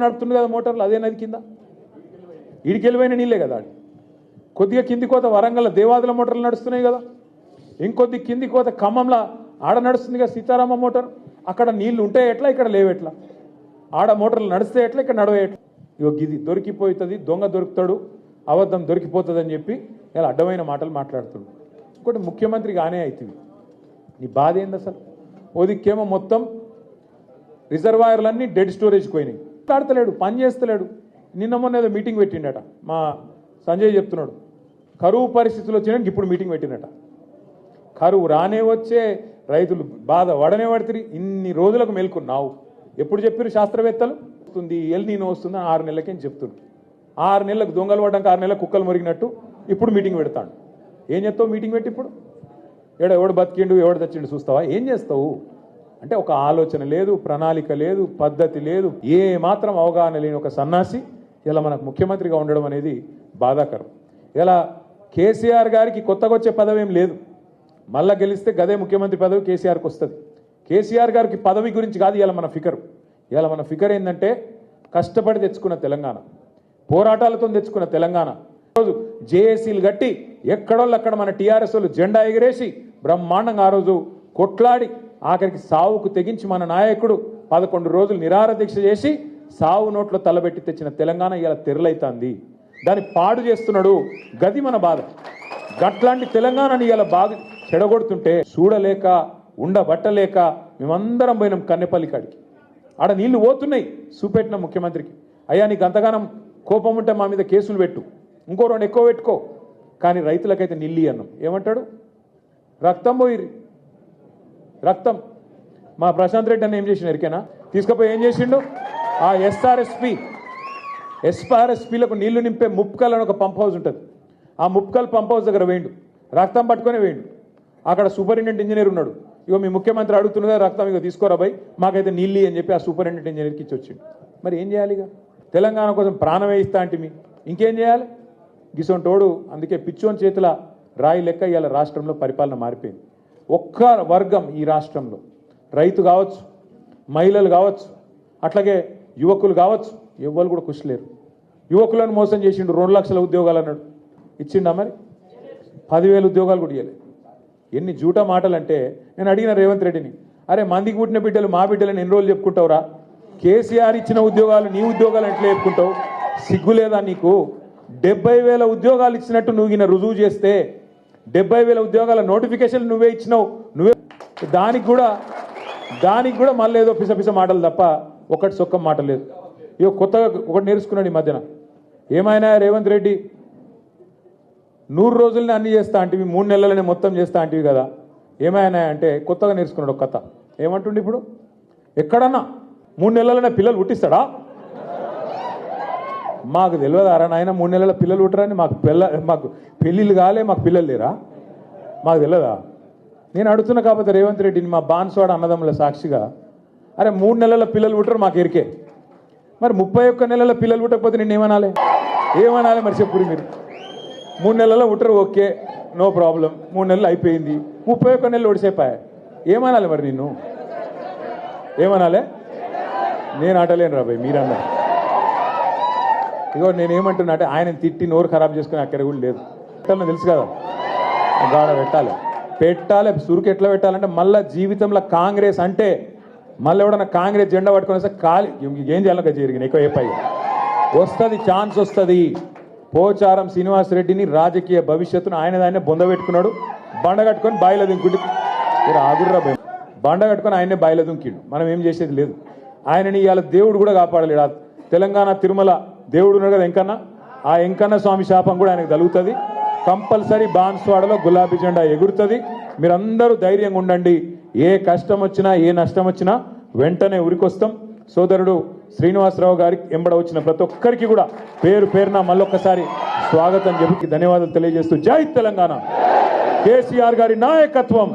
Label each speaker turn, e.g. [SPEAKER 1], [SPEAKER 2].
[SPEAKER 1] నడుపుతుంది కదా మోటార్లు, అదే నది కింద ఇడికెళ్ళిపోయిన నీళ్ళే కదా. కొద్దిగా కింది కోత వరంగల్ దేవాదుల మోటార్లు నడుస్తున్నాయి కదా, ఇంకొద్ది కింది కోత ఖమ్మంలో ఆడ నడుస్తుంది కదా సీతారామ మోటార్. అక్కడ నీళ్లు ఉంటాయి ఎట్లా, ఇక్కడ లేవెట్లా. ఆడ మోటార్లు నడిస్తే ఎట్లా, ఇక్కడ నడవే ఎట్లా. ఇగో ఇది దొరికిపోతుంది, దొంగ దొరుకుతాడు, అబద్ధం దొరికిపోతుంది అని చెప్పి ఇలా అడ్డమైన మాటలు మాట్లాడుతాడు. ఇంకోటి ముఖ్యమంత్రి కానే అవుతుంది. నీ బాధ ఏంది అసలు? ఓదిక్కేమో మొత్తం రిజర్వాయర్లన్నీ డెడ్ స్టోరేజ్కి పోయినాయి, మాట్లాడతలేడు, పని చేస్తలేడు. నిన్న మొన్న ఏదో మీటింగ్ పెట్టిండట, మా సంజయ్ చెప్తున్నాడు. కరువు పరిస్థితులు వచ్చినాక ఇప్పుడు మీటింగ్ పెట్టినట. కరువు రానే వచ్చే రైతులు బాధ వడనే పడుతుంది. ఇన్ని రోజులకు మేల్కొన్నావు. ఎప్పుడు చెప్పారు శాస్త్రవేత్తలు? వస్తుంది ఎల్ నీనో వస్తుంది 6 నెలలకేం చెప్తున్నారు. 6 నెలలకు దొంగలు పడ్డాక 6 నెలలకు కుక్కలు మురిగినట్టు ఇప్పుడు మీటింగ్ పెడతాడు. ఏం చేస్తావు మీటింగ్ పెట్టి? ఇప్పుడు ఎవడు బతికిండు ఎవడు తెచ్చిండు చూస్తావా? ఏం చేస్తావు అంటే ఒక ఆలోచన లేదు, ప్రణాళిక లేదు, పద్ధతి లేదు, ఏ మాత్రం అవగాహన లేని ఒక సన్నాసి ఇలా మనకు ముఖ్యమంత్రిగా ఉండడం అనేది బాధాకరం. ఇలా కేసీఆర్ గారికి కొత్తగా వచ్చే పదవి ఏం లేదు. మళ్ళా గెలిస్తే గదే ముఖ్యమంత్రి పదవి కేసీఆర్కి వస్తుంది. కేసీఆర్ గారికి పదవి గురించి కాదు ఇలా మన ఫికర్. ఇలా మన ఫికర్ ఏంటంటే కష్టపడి తెచ్చుకున్న తెలంగాణ, పోరాటాలతో తెచ్చుకున్న తెలంగాణ. రోజు జేఏసీలు కట్టి ఎక్కడోళ్ళు అక్కడ మన టీఆర్ఎస్ వాళ్ళు జెండా ఎగిరేసి బ్రహ్మాండంగా ఆ రోజు కొట్లాడి ఆఖరికి సావుకు తెగించి మన నాయకుడు 11 రోజులు నిరాహార దీక్ష చేసి సావు నోట్లో తలబెట్టి తెచ్చిన తెలంగాణ ఇలా తెరలైతుంది. దాన్ని పాడు చేస్తున్నాడు. గది మన బాధ. గట్లాంటి తెలంగాణని ఇలా బాగా చెడగొడుతుంటే చూడలేక ఉండబట్టలేక మేమందరం పోయినాం కన్నెపల్లి కాడికి. ఆడ నీళ్లు పోతున్నాయి. చూపెట్టిన ముఖ్యమంత్రికి, అయ్యా నీకు అంతగానం కోపం ఉంటే మా మీద కేసులు పెట్టు, ఇంకో 2 ఎక్కువ పెట్టుకో, కానీ రైతులకైతే నీళ్ళు అన్నాం. ఏమంటాడు? రక్తం పోయిరి, రక్తం. మా ప్రశాంత్ రెడ్డి అని ఏం చేసిన ఎరికేనా? తీసుకుపోయి ఏం చేసిండు? ఆ ఎస్ఆర్ఎస్పీలకు నీళ్లు నింపే ముప్కల్ అని ఒక పంప్ హౌస్ ఉంటుంది. ఆ ముప్కల్ పంప్ హౌస్ దగ్గర వేయండు, రక్తం పట్టుకొని వేయండు. అక్కడ సూపరింటెండెంట్ ఇంజనీర్ ఉన్నాడు. ఇగో మీ ముఖ్యమంత్రి అడుగుతున్నదా రక్తం, ఇగో తీసుకోరా బై, మాకైతే నీళ్ళు అని చెప్పి ఆ సూపరింటెండెంట్ ఇంజనీర్కి ఇచ్చి వచ్చిండు. మరి ఏం చేయాలి? ఇక తెలంగాణ కోసం ప్రాణం వేయిస్తా అంటే మీ ఇంకేం చేయాలి? గిసొంటోడు అందుకే పిచ్చోని చేతుల రాయి లెక్క ఇవాళ రాష్ట్రంలో పరిపాలన మారిపోయింది. ఒక్క వర్గం ఈ రాష్ట్రంలో, రైతు కావచ్చు, మహిళలు కావచ్చు, అట్లాగే యువకులు కావచ్చు, ఎవ్వరు కూడా ఖుషి లేరు. యువకులను మోసం చేసిండు. 2 లక్షల ఉద్యోగాలు అన్నాడు, ఇచ్చిండా? మరి 10,000 ఉద్యోగాలు కూడా ఇవ్వలేదు. ఎన్ని జూటా మాటలు అంటే, నేను అడిగిన రేవంత్ రెడ్డిని, అరే మందికి పుట్టిన బిడ్డలు మా బిడ్డలని ఎన్ని రోజులు చెప్పుకుంటావురా? కేసీఆర్ ఇచ్చిన ఉద్యోగాలు నీ ఉద్యోగాలు ఎట్లా చెప్పుకుంటావు? సిగ్గు లేదా నీకు? 70,000 ఉద్యోగాలు ఇచ్చినట్టు నువ్వు ఈయన రుజువు చేస్తే 70,000 ఉద్యోగాల నోటిఫికేషన్ నువ్వే ఇచ్చినావు. దానికి కూడా మళ్ళీ ఏదో పిసపిస మాటలు తప్ప ఒకటి సొక్కం మాట లేదు. ఇక కొత్తగా ఒకటి నేర్చుకున్నాడు ఈ మధ్యన. ఏమైనా రేవంత్ రెడ్డి 100 రోజులని అన్ని చేస్తా అంటివి, 3 నెలలనే మొత్తం చేస్తా అంటివి కదా, ఏమైనా అంటే కొత్తగా నేర్చుకున్నాడు ఒక కథ. ఏమంటుండే ఇప్పుడు? ఎక్కడన్నా 3 నెలలనే పిల్లలు పుట్టిస్తాడా? మాకు తెలియదారా నాయన 3 నెలల పిల్లలు పుట్టరని? మాకు పెళ్ళిళ్ళు కాలే, మాకు పిల్లలు లేరా? మాకు తెలియదా? నేను అడుగుతున్నా కాబట్టి రేవంత్ రెడ్డిని, మా బాన్స్వాడ అన్నదమ్ముల సాక్షిగా, అరే 3 నెలల పిల్లలు పుట్టరు మాకు ఎరికే, మరి 31 నెలల పిల్లలు పుట్టకపోతే నిన్ను ఏమనాలి? మరి చెప్పుడు మీరు. 3 నెలల్లో పుట్టరు, ఓకే, నో ప్రాబ్లం. 3 నెలలు అయిపోయింది, 31 నెలలు ఒడిసేపాయా, ఏమనాలి మరి నిన్ను? ఏమనాలి? నేను ఆటలేను రాబాయ్, మీరన్నా. ఇగో నేనేమంటున్నా అంటే, ఆయన తిట్టి నోరు ఖరాబ్ చేసుకుని అక్కడ కూడా లేదు. తెలుసు కదా, గాడ పెట్టాలి. సురుకు ఎట్లా పెట్టాలంటే, మళ్ళీ జీవితంలో కాంగ్రెస్ అంటే మళ్ళీ ఎవడన్నా కాంగ్రెస్ జెండా పట్టుకుని వస్తే కాలి ఏం చేయాలి జరిగింది ఎక్కువ అయిపోయి వస్తుంది, ఛాన్స్ వస్తుంది. పోచారం శ్రీనివాసరెడ్డిని రాజకీయ భవిష్యత్తును ఆయన బొంద పెట్టుకున్నాడు. బండ కట్టుకొని బాయిలో దుంకుడు. ఆగుర్రా బండ కట్టుకొని ఆయనే బాయిలో దుంకిడు. మనం ఏం చేసేది లేదు. ఆయనని ఇవాళ దేవుడు కూడా కాపాడలేడు. తెలంగాణ తిరుమల దేవుడు ఉన్నాడు కదా వెంకన్న, ఆ వెంకన్న స్వామి శాపం కూడా ఆయనకు తగులుతుంది. కంపల్సరీ బాన్స్వాడలో గులాబీ జెండా ఎగురుతుంది. మీరందరూ ధైర్యంగా ఉండండి. ఏ కష్టం వచ్చినా ఏ నష్టం వచ్చినా వెంటనే ఉరికొస్తాం. సోదరుడు శ్రీనివాసరావు గారికి ఎంబడ వచ్చిన ప్రతి ఒక్కరికి కూడా పేరు పేరున మళ్ళొక్కసారి స్వాగతం చెప్పి ధన్యవాదాలు తెలియజేస్తూ, జై తెలంగాణ, కేసీఆర్ గారి నాయకత్వం.